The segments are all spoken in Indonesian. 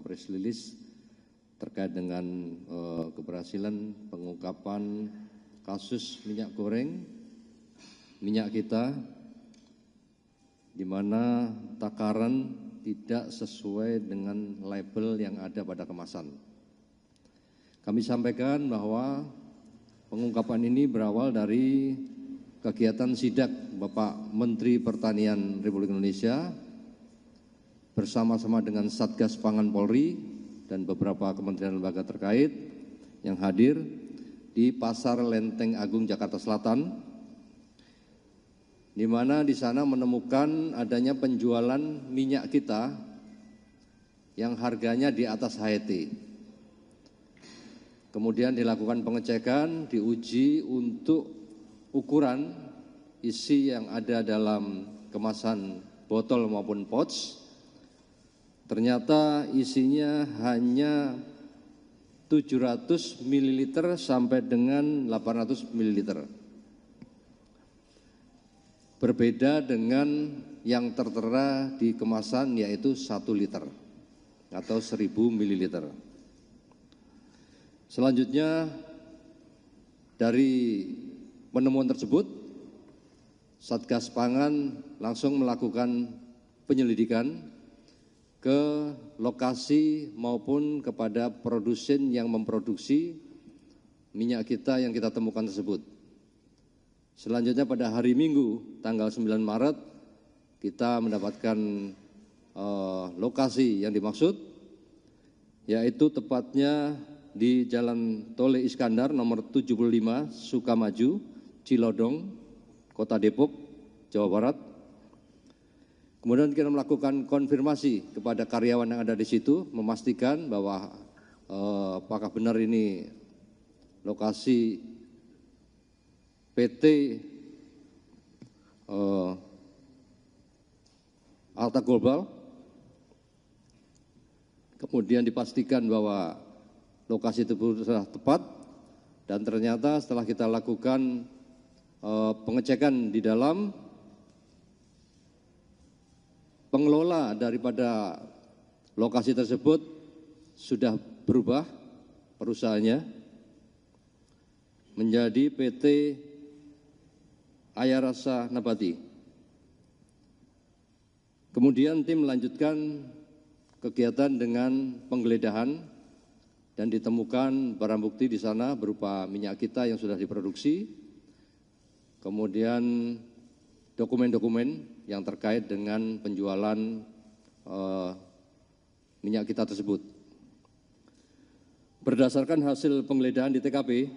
press release terkait dengan keberhasilan pengungkapan kasus minyak goreng, minyak kita, di mana takaran tidak sesuai dengan label yang ada pada kemasan. Kami sampaikan bahwa pengungkapan ini berawal dari kegiatan sidak Bapak Menteri Pertanian Republik Indonesia bersama-sama dengan Satgas Pangan Polri dan beberapa kementerian lembaga terkait yang hadir di Pasar Lenteng Agung Jakarta Selatan, di mana di sana menemukan adanya penjualan minyak kita yang harganya di atas HET. Kemudian dilakukan pengecekan, diuji untuk ukuran isi yang ada dalam kemasan botol maupun pouch. Ternyata isinya hanya 700 ml sampai dengan 800 ml. Berbeda dengan yang tertera di kemasan yaitu 1 liter atau 1000 ml. Selanjutnya dari penemuan tersebut, Satgas Pangan langsung melakukan penyelidikan ke lokasi maupun kepada produsen yang memproduksi minyak kita yang kita temukan tersebut. Selanjutnya pada hari Minggu tanggal 9 Maret kita mendapatkan lokasi yang dimaksud, yaitu tepatnya di Jalan Tole Iskandar nomor 75 Sukamaju, Cilodong, Kota Depok, Jawa Barat. Kemudian kita melakukan konfirmasi kepada karyawan yang ada di situ, memastikan bahwa apakah benar ini lokasi PT Alta Global. Kemudian dipastikan bahwa lokasi tersebut sudah tepat, dan ternyata setelah kita lakukan pengecekan di dalam, pengelola daripada lokasi tersebut sudah berubah perusahaannya menjadi PT Ayarasa Nabati. Kemudian tim melanjutkan kegiatan dengan penggeledahan dan ditemukan barang bukti di sana berupa minyak kita yang sudah diproduksi, kemudian dokumen-dokumen yang terkait dengan penjualan minyak kita tersebut. Berdasarkan hasil penggeledahan di TKP,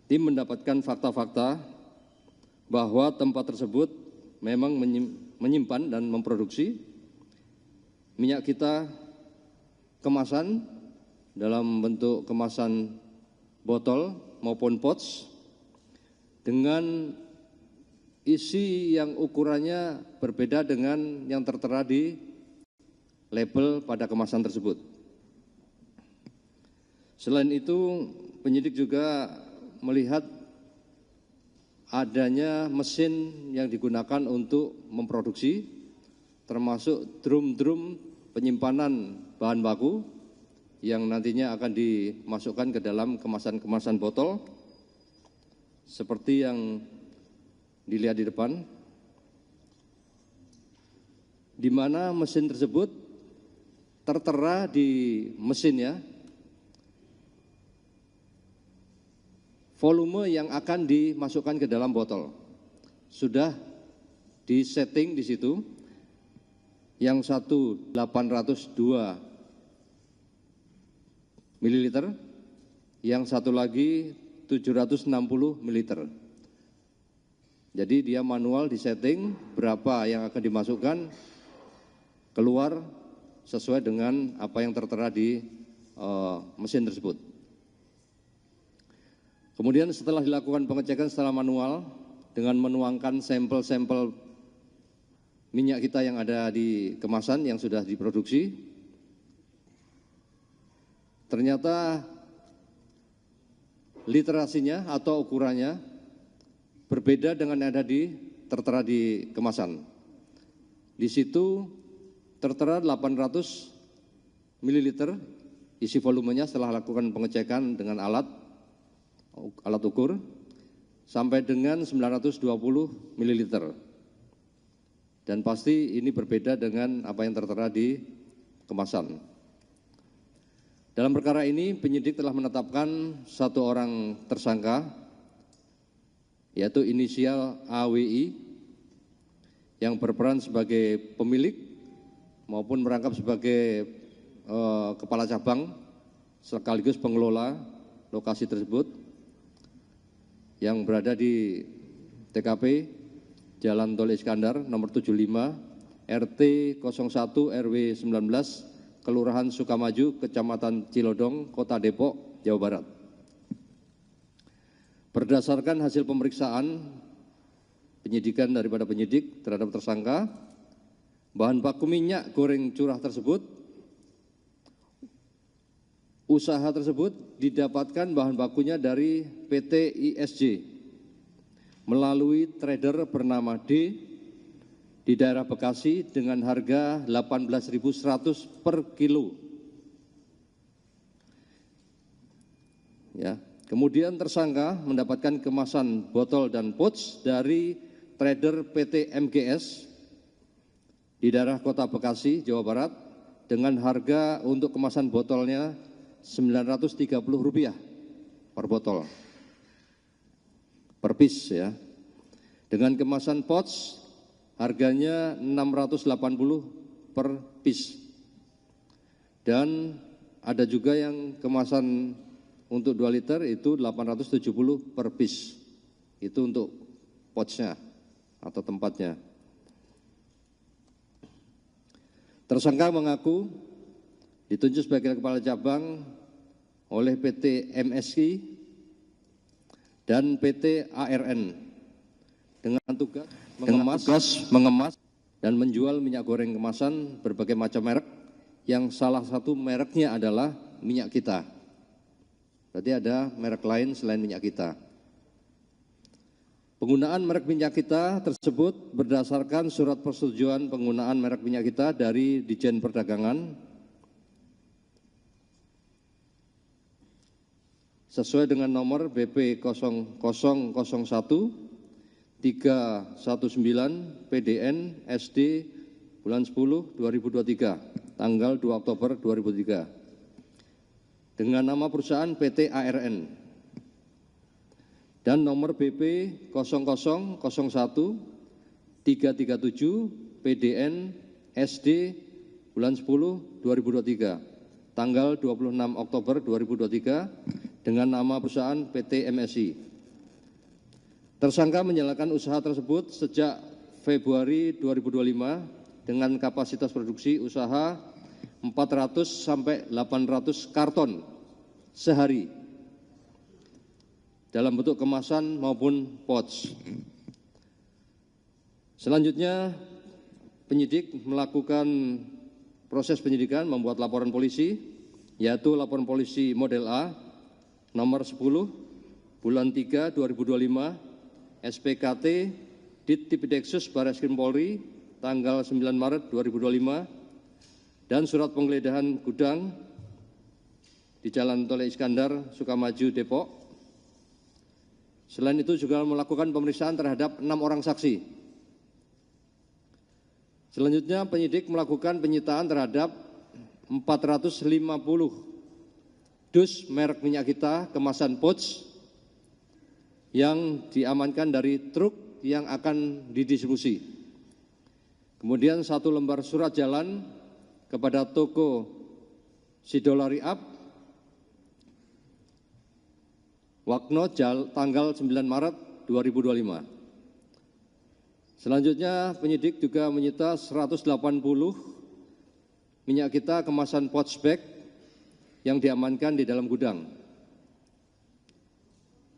tim mendapatkan fakta-fakta bahwa tempat tersebut memang menyimpan dan memproduksi minyak kita kemasan dalam bentuk kemasan botol maupun pouch dengan isi yang ukurannya berbeda dengan yang tertera di label pada kemasan tersebut. Selain itu, penyidik juga melihat adanya mesin yang digunakan untuk memproduksi, termasuk drum-drum penyimpanan bahan baku yang nantinya akan dimasukkan ke dalam kemasan-kemasan botol, seperti yang dilihat di depan, di mana mesin tersebut tertera di mesinnya volume yang akan dimasukkan ke dalam botol. Sudah disetting di situ, yang satu 802 ml, yang satu lagi 760 ml. Jadi dia manual disetting berapa yang akan dimasukkan keluar sesuai dengan apa yang tertera di mesin tersebut. Kemudian setelah dilakukan pengecekan secara manual dengan menuangkan sampel-sampel minyak kita yang ada di kemasan yang sudah diproduksi, ternyata literasinya atau ukurannya berbeda dengan yang ada tertera di kemasan. Di situ tertera 800 ml isi volumenya setelah lakukan pengecekan dengan alat ukur sampai dengan 920 ml. Dan pasti ini berbeda dengan apa yang tertera di kemasan. Dalam perkara ini penyidik telah menetapkan satu orang tersangka, yaitu inisial AWI yang berperan sebagai pemilik maupun merangkap sebagai kepala cabang sekaligus pengelola lokasi tersebut yang berada di TKP Jalan Tol Iskandar nomor 75 RT 01 RW 19 Kelurahan Sukamaju, Kecamatan Cilodong, Kota Depok, Jawa Barat. Berdasarkan hasil pemeriksaan penyidikan daripada penyidik terhadap tersangka, bahan baku minyak goreng curah tersebut, usaha tersebut didapatkan bahan bakunya dari PT ISJ melalui trader bernama D di daerah Bekasi dengan harga 18.100 per kilo. Ya. Kemudian tersangka mendapatkan kemasan botol dan pouch dari trader PT MGS di daerah Kota Bekasi, Jawa Barat dengan harga untuk kemasan botolnya Rp930 per botol, per piece ya. Dengan kemasan pouch harganya Rp680 per piece. Dan ada juga yang kemasan untuk 2 liter itu Rp870 per piece. Itu untuk pouchnya atau tempatnya. Tersangka mengaku ditunjuk sebagai kepala cabang oleh PT MSI dan PT ARN dengan tugas mengemas dan menjual minyak goreng kemasan berbagai macam merek yang salah satu mereknya adalah minyak kita. Berarti ada merek lain selain minyak kita. Penggunaan merek minyak kita tersebut berdasarkan surat persetujuan penggunaan merek minyak kita dari Ditjen Perdagangan sesuai dengan nomor BP 0001 319 PDN SD bulan 10 2023 tanggal 2 Oktober 2003 dengan nama perusahaan PT ARN dan nomor BP 0001 337 PDN SD bulan 10 2023 tanggal 26 Oktober 2023 dengan nama perusahaan PT MSI. Tersangka menjalankan usaha tersebut sejak Februari 2025 dengan kapasitas produksi usaha 400 sampai 800 karton sehari dalam bentuk kemasan maupun pouch. Selanjutnya penyidik melakukan proses penyidikan membuat laporan polisi, yaitu laporan polisi model A nomor 10 bulan 3 2025 SPKT Ditipideksus Barreskrim Polri tanggal 9 Maret 2025 dan surat penggeledahan gudang di Jalan Tol Iskandar, Sukamaju, Depok. Selain itu juga melakukan pemeriksaan terhadap 6 orang saksi. Selanjutnya penyidik melakukan penyitaan terhadap 450 dus merek minyak kita kemasan pouch yang diamankan dari truk yang akan didistribusi. Kemudian 1 lembar surat jalan kepada toko Sidolari Up, Wakno tanggal 9 Maret 2025. Selanjutnya penyidik juga menyita 180 minyak kita kemasan pouch bag yang diamankan di dalam gudang.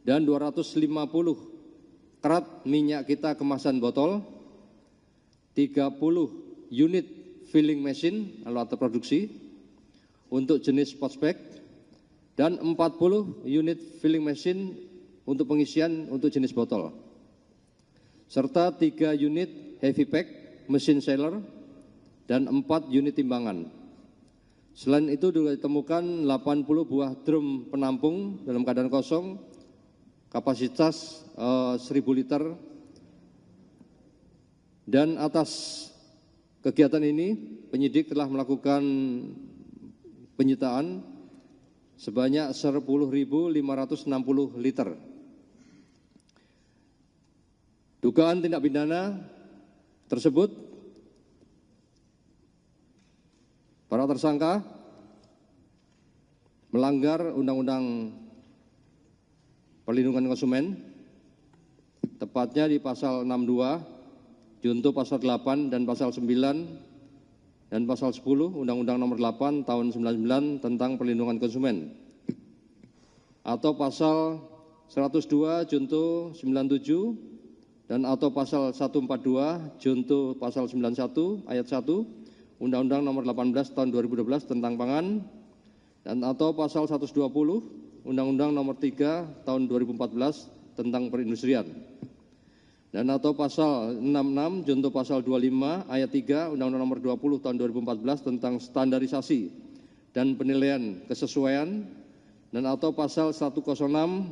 Dan 250 kerat minyak kita kemasan botol, 30 unit filling machine atau alat produksi untuk jenis pouch bag, dan 40 unit filling machine untuk pengisian untuk jenis botol, serta 3 unit heavy pack mesin sealer dan 4 unit timbangan. Selain itu juga ditemukan 80 buah drum penampung dalam keadaan kosong, kapasitas 1.000 liter. Dan atas kegiatan ini, penyidik telah melakukan penyitaan sebanyak 10.560 liter. Dugaan tindak pidana tersebut, para tersangka melanggar Undang-Undang Perlindungan Konsumen, tepatnya di pasal 62, junto pasal 8 dan pasal 9 dan pasal 10 Undang-Undang Nomor 8 Tahun 99 tentang Perlindungan Konsumen, atau pasal 102 junto 97 dan atau pasal 142 junto pasal 91 ayat 1 Undang-Undang Nomor 18 Tahun 2012 tentang Pangan, dan atau pasal 120 Undang-Undang Nomor 3 Tahun 2014 tentang Perindustrian, dan atau pasal 66 junto pasal 25 ayat 3 Undang-Undang Nomor 20 Tahun 2014 tentang Standarisasi dan Penilaian Kesesuaian, dan atau pasal 106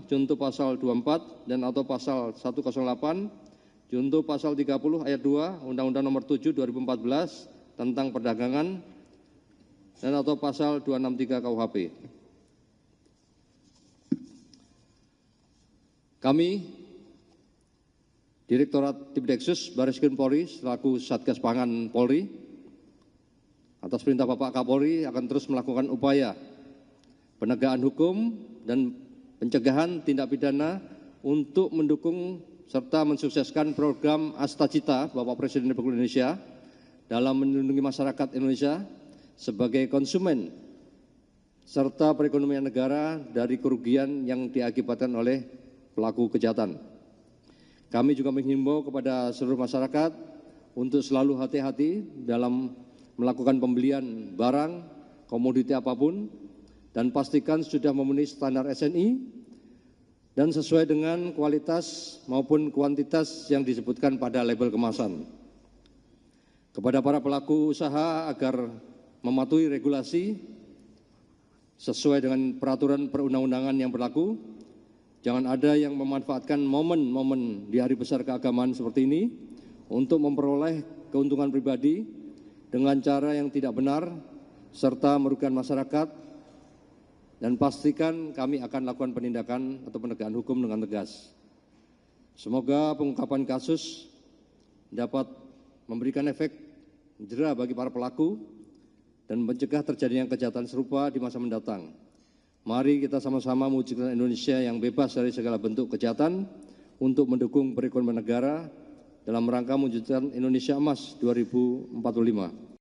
junto pasal 24 dan atau pasal 108 junto pasal 30 ayat 2 Undang-Undang Nomor 7 2014 tentang Perdagangan, dan atau pasal 263 KUHP. Kami, Direktorat Tipdeksus Baris Krim Polri selaku Satgas Pangan Polri, atas perintah Bapak Kapolri akan terus melakukan upaya penegakan hukum dan pencegahan tindak pidana untuk mendukung serta mensukseskan program Astacita Bapak Presiden Republik Indonesia dalam melindungi masyarakat Indonesia sebagai konsumen serta perekonomian negara dari kerugian yang diakibatkan oleh pelaku kejahatan. Kami juga menghimbau kepada seluruh masyarakat untuk selalu hati-hati dalam melakukan pembelian barang, komoditi apapun, dan pastikan sudah memenuhi standar SNI dan sesuai dengan kualitas maupun kuantitas yang disebutkan pada label kemasan. Kepada para pelaku usaha agar mematuhi regulasi sesuai dengan peraturan perundang-undangan yang berlaku. Jangan ada yang memanfaatkan momen-momen di hari besar keagamaan seperti ini untuk memperoleh keuntungan pribadi dengan cara yang tidak benar serta merugikan masyarakat, dan pastikan kami akan lakukan penindakan atau penegakan hukum dengan tegas. Semoga pengungkapan kasus dapat memberikan efek jera bagi para pelaku dan mencegah terjadinya kejahatan serupa di masa mendatang. Mari kita sama-sama mewujudkan Indonesia yang bebas dari segala bentuk kejahatan untuk mendukung perekonomian negara dalam rangka mewujudkan Indonesia Emas 2045.